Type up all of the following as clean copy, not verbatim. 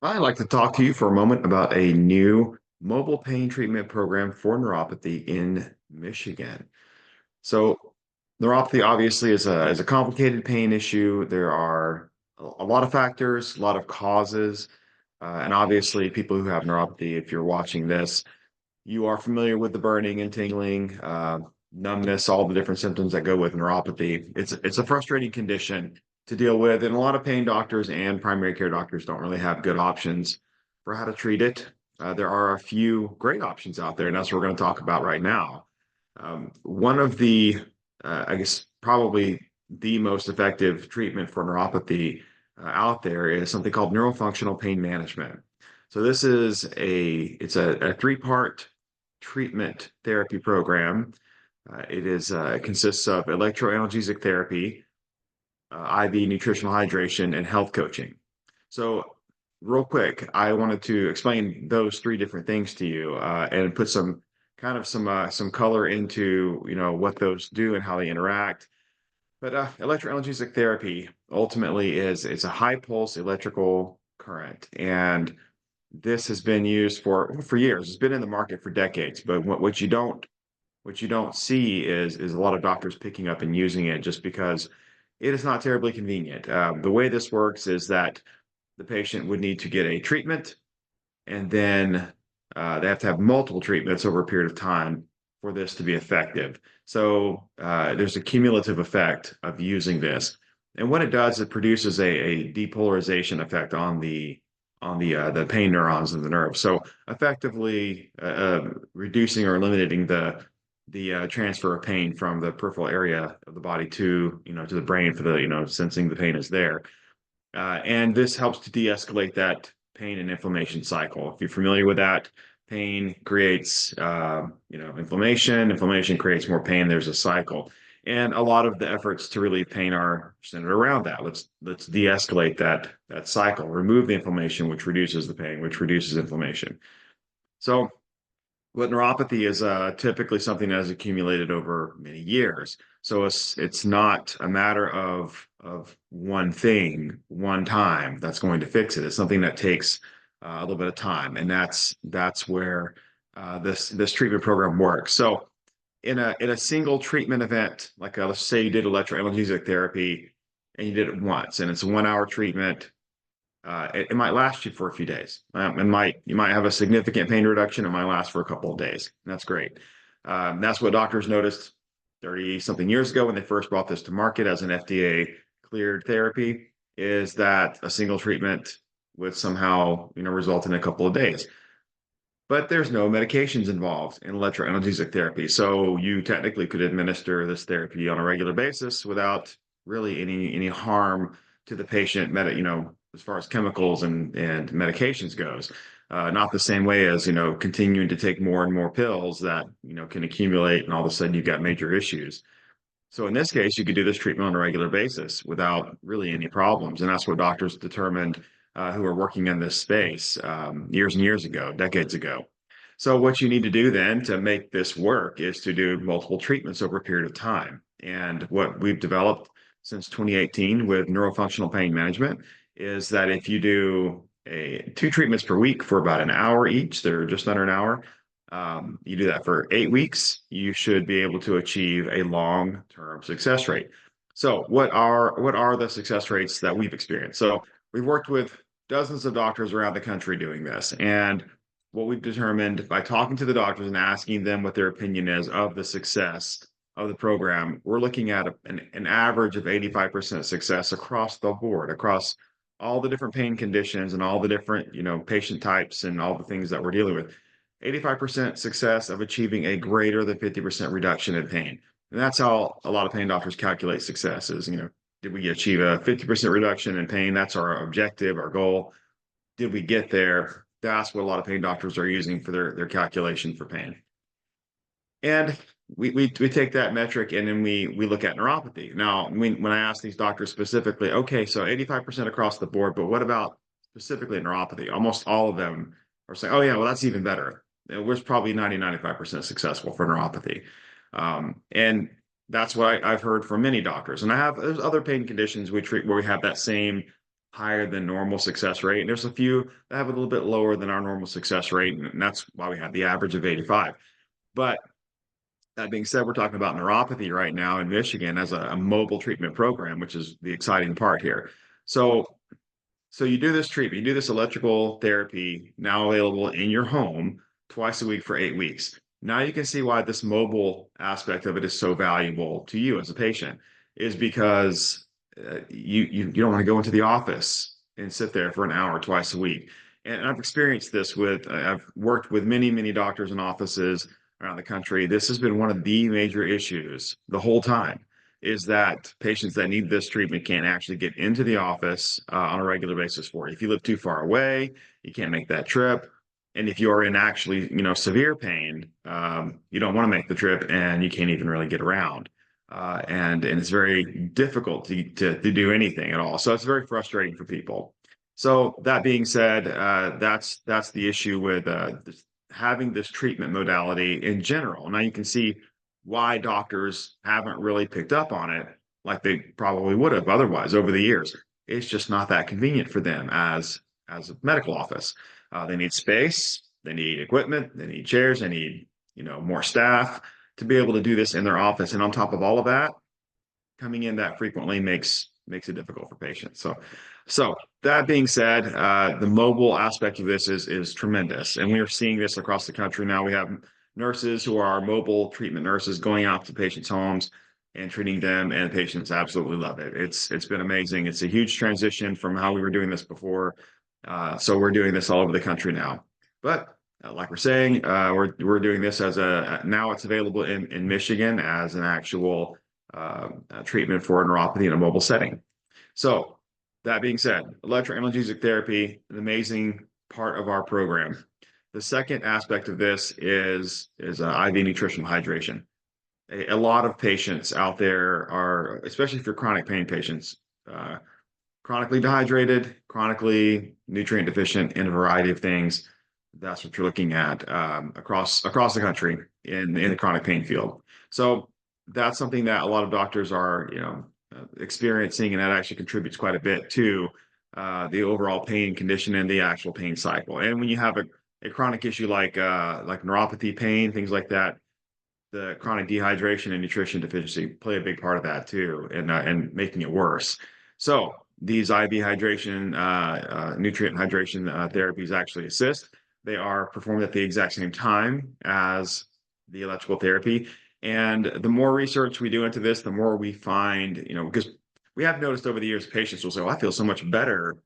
I'd like to talk to you for a moment about a new mobile pain treatment program for neuropathy in Michigan. So, neuropathy obviously is a complicated pain issue. There are a lot of factors, a lot of causes, and obviously, people who have neuropathy, if you're watching this, you are familiar with the burning and tingling, numbness, all the different symptoms that go with neuropathy. It's a frustrating condition to deal with, and a lot of pain doctors and primary care doctors don't really have good options for how to treat it. There are a few great options out there, and that's what we're going to talk about right now. One of I guess, probably the most effective treatment for neuropathy out there is something called neurofunctional pain management. So this is a three-part treatment therapy program. It consists of electroanalgesic therapy, IV nutritional hydration, and health coaching. So, real quick, I wanted to explain those three different things to you and put some color into what those do and how they interact. But electroanalgesic therapy ultimately is it's a high pulse electrical current, and this has been used for years. It's been in the market for decades. But what you don't see is a lot of doctors picking up and using it just because it is not terribly convenient. The way this works is that the patient would need to get a treatment, and then they have to have multiple treatments over a period of time for this to be effective. So there's a cumulative effect of using this, and what it does, it produces a depolarization effect on the pain neurons in the nerve. So effectively reducing or eliminating the transfer of pain from the peripheral area of the body to the brain for the sensing the pain is there. And this helps to de-escalate that pain and inflammation cycle. If you're familiar with that, pain creates, inflammation. Inflammation creates more pain. There's a cycle, and a lot of the efforts to relieve pain are centered around that. Let's de-escalate that cycle. Remove the inflammation, which reduces the pain, which reduces inflammation. So what neuropathy is typically something that has accumulated over many years. So it's not a matter of one thing, one time that's going to fix it. It's something that takes a little bit of time, and that's where this treatment program works. So in a single treatment event, like let's say you did electroanalgesic therapy and you did it once, and it's a 1 hour treatment, it might last you for a few days. You might have a significant pain reduction. It might last for a couple of days. That's great. That's what doctors noticed 30 something years ago when they first brought this to market as an FDA cleared therapy, is that a single treatment would somehow result in a couple of days. But there's no medications involved in electroanalgesic therapy. So you technically could administer this therapy on a regular basis without really any harm to the patient, as far as chemicals and medications goes. Not the same way as, continuing to take more and more pills that, can accumulate, and all of a sudden you've got major issues. So in this case, you could do this treatment on a regular basis without really any problems. And that's what doctors determined who are working in this space years and years ago, decades ago. So what you need to do then to make this work is to do multiple treatments over a period of time. And what we've developed since 2018 with neurofunctional pain management is that if you do two treatments per week for about an hour each, they're just under an hour, you do that for 8 weeks, you should be able to achieve a long-term success rate. So what are the success rates that we've experienced? So we've worked with dozens of doctors around the country doing this. And what we've determined by talking to the doctors and asking them what their opinion is of the success of the program, we're looking at an average of 85% success across the board, across all the different pain conditions and all the different, patient types and all the things that we're dealing with. 85% success of achieving a greater than 50% reduction in pain. And that's how a lot of pain doctors calculate success is, did we achieve a 50% reduction in pain? That's our objective, our goal. Did we get there? That's what a lot of pain doctors are using for their calculation for pain. And we take that metric and then we look at neuropathy. Now, when I ask these doctors specifically, okay, so 85% across the board, but what about specifically neuropathy? Almost all of them are saying, oh yeah, well, that's even better. We're probably 95% successful for neuropathy. And that's what I've heard from many doctors. And there's other pain conditions we treat where we have that same higher than normal success rate. And there's a few that have a little bit lower than our normal success rate. And that's why we have the average of 85. But that being said, we're talking about neuropathy right now in Michigan as a mobile treatment program, which is the exciting part here. So, so you do this treatment, you do this electrical therapy now available in your home twice a week for 8 weeks. Now you can see why this mobile aspect of it is so valuable to you as a patient, is because you don't want to go into the office and sit there for an hour twice a week. And I've experienced this with I've worked with many doctors and offices around the country. This has been one of the major issues the whole time, is that patients that need this treatment can't actually get into the office on a regular basis for it. If you live too far away, you can't make that trip. And if you are in actually, severe pain, you don't want to make the trip and you can't even really get around. And it's very difficult to do anything at all. So it's very frustrating for people. So that being said, that's the issue with having this treatment modality in general. Now you can see why doctors haven't really picked up on it like they probably would have otherwise over the years. It's just not that convenient for them as a medical office. They need space, they need equipment, they need chairs, they need more staff to be able to do this in their office. And on top of all of that, coming in that frequently makes it difficult for patients. So that being said, the mobile aspect of this is tremendous, and we are seeing this across the country now. We have nurses who are mobile treatment nurses going out to patients' homes and treating them, and patients absolutely love it. It's been amazing. It's a huge transition from how we were doing this before. So we're doing this all over the country now. But like we're saying, we're doing this as now it's available in Michigan as an actual treatment for neuropathy in a mobile setting. So that being said, electroanalgesic therapy, an amazing part of our program. The second aspect of this is IV nutritional hydration. A lot of patients out there are, especially if you're chronic pain patients, uh, chronically dehydrated, chronically nutrient deficient in a variety of things. That's what you're looking at across the country in the chronic pain field. So that's something that a lot of doctors are, experiencing, and that actually contributes quite a bit to the overall pain condition and the actual pain cycle. And when you have a chronic issue like neuropathy pain, things like that, the chronic dehydration and nutrition deficiency play a big part of that too, and making it worse. So these IV hydration, nutrient hydration therapies actually assist. They are performed at the exact same time as the electrical therapy. And the more research we do into this, the more we find, because we have noticed over the years, patients will say, well, I feel so much better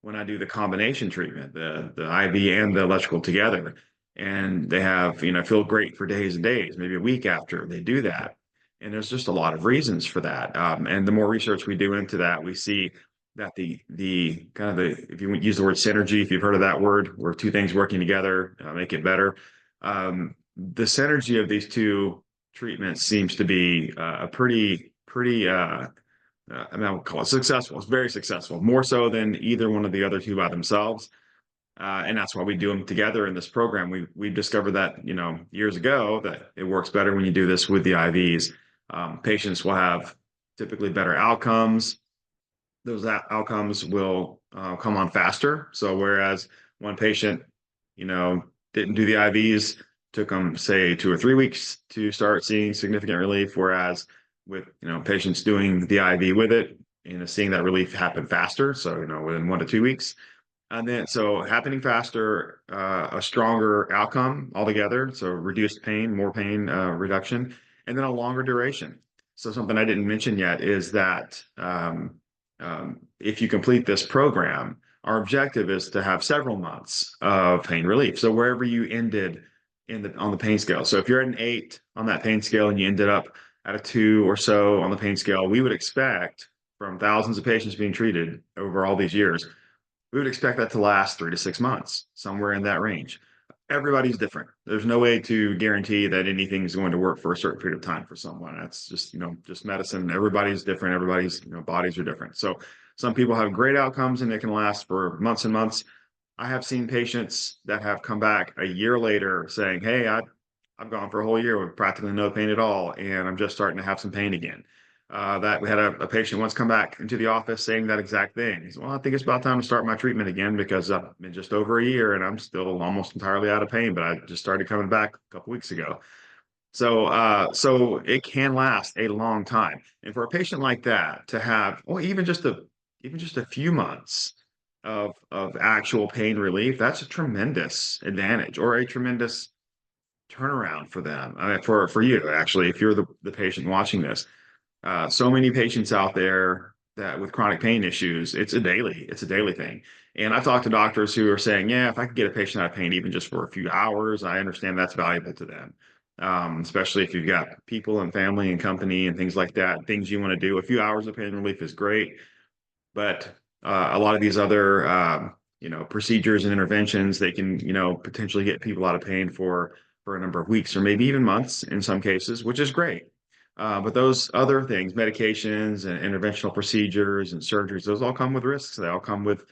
when I do the combination treatment, the IV and the electrical together. And they have, feel great for days and days, maybe a week after they do that. And there's just a lot of reasons for that. And the more research we do into that, we see that the kind of if you use the word synergy, if you've heard of that word, where two things working together make it better. The synergy of these two treatments seems to be a pretty I mean, I would call it successful. It's very successful, more so than either one of the other two by themselves. And that's why we do them together in this program. We discovered that, years ago, that it works better when you do this with the IVs. Patients will have typically better outcomes. Those outcomes will come on faster. So whereas one patient, didn't do the IVs, took them, say, 2 or 3 weeks to start seeing significant relief, whereas with, patients doing the IV with it, seeing that relief happen faster. So, within 1 to 2 weeks. And then, so happening faster, a stronger outcome altogether. So reduced pain, more pain reduction, and then a longer duration. So something I didn't mention yet is that if you complete this program, our objective is to have several months of pain relief. So wherever you ended on the pain scale. So if you're at an 8 on that pain scale and you ended up at a 2 or so on the pain scale, we would expect from thousands of patients being treated over all these years, we would expect that to last 3 to 6 months, somewhere in that range. Everybody's different. There's no way to guarantee that anything's going to work for a certain period of time for someone. That's just medicine. Everybody's different. Everybody's, bodies are different. So some people have great outcomes and they can last for months and months. I have seen patients that have come back a year later saying, hey, I've gone for a whole year with practically no pain at all, and I'm just starting to have some pain again. that we had a patient once come back into the office saying that exact thing. He said, well, I think it's about time to start my treatment again because I've been just over a year and I'm still almost entirely out of pain, but I just started coming back a couple weeks ago. So it can last a long time. And for a patient like that to have, well, even just a few months of actual pain relief, that's a tremendous advantage or a tremendous turnaround for them. I mean, for you, actually, if you're the patient watching this. So many patients out there that with chronic pain issues, it's a daily thing. And I've talked to doctors who are saying, yeah, if I could get a patient out of pain even just for a few hours, I understand that's valuable to them. Especially if you've got people and family and company and things like that, things you want to do. A few hours of pain relief is great, but a lot of these other procedures and interventions, they can potentially get people out of pain for a number of weeks or maybe even months in some cases, which is great. But those other things, medications and interventional procedures and surgeries, those all come with risks. They all come with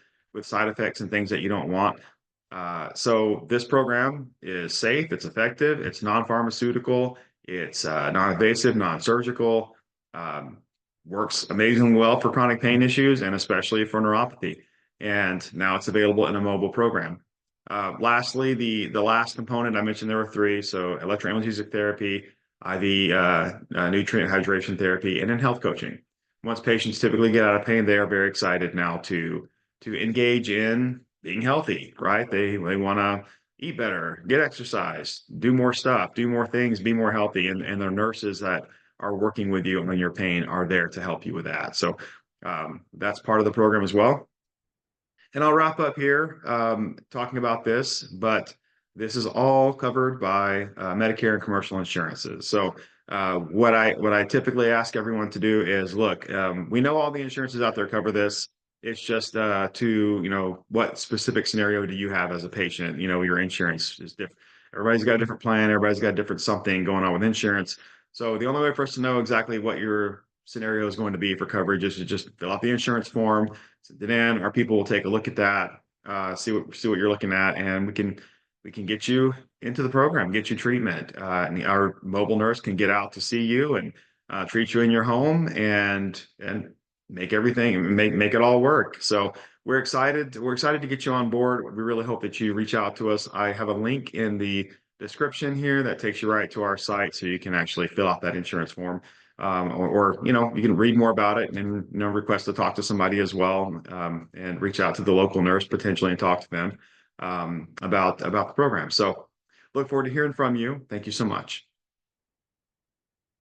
side effects and things that you don't want. So this program is safe, it's effective, it's non-pharmaceutical, it's non-invasive, non-surgical, um, works amazingly well for chronic pain issues and especially for neuropathy. And now it's available in a mobile program. Lastly, the last component I mentioned there were three. So electroanalytic therapy, IV nutrient hydration therapy, and then health coaching. Once patients typically get out of pain, they are very excited now to engage in being healthy, right? They want to eat better, get exercise, do more stuff, do more things, be more healthy, and their nurses that are working with you on your pain are there to help you with that. So that's part of the program as well. And I'll wrap up here talking about this, but this is all covered by Medicare and commercial insurances. So what I typically ask everyone to do is look, we know all the insurances out there cover this. It's just what specific scenario do you have as a patient? Your insurance is different. Everybody's got a different plan. Everybody's got a different something going on with insurance. So the only way for us to know exactly what your scenario is going to be for coverage is to just fill out the insurance form. Then our people will take a look at that, see what you're looking at, and we can get you into the program, get you treatment. And our mobile nurse can get out to see you and treat you in your home and make everything make it all work. So we're excited. We're excited to get you on board. We really hope that you reach out to us. I have a link in the description here that takes you right to our site, so you can actually fill out that insurance form. Or you can read more about it and request to talk to somebody as well, and reach out to the local nurse potentially and talk to them about the program. So look forward to hearing from you. Thank you so much.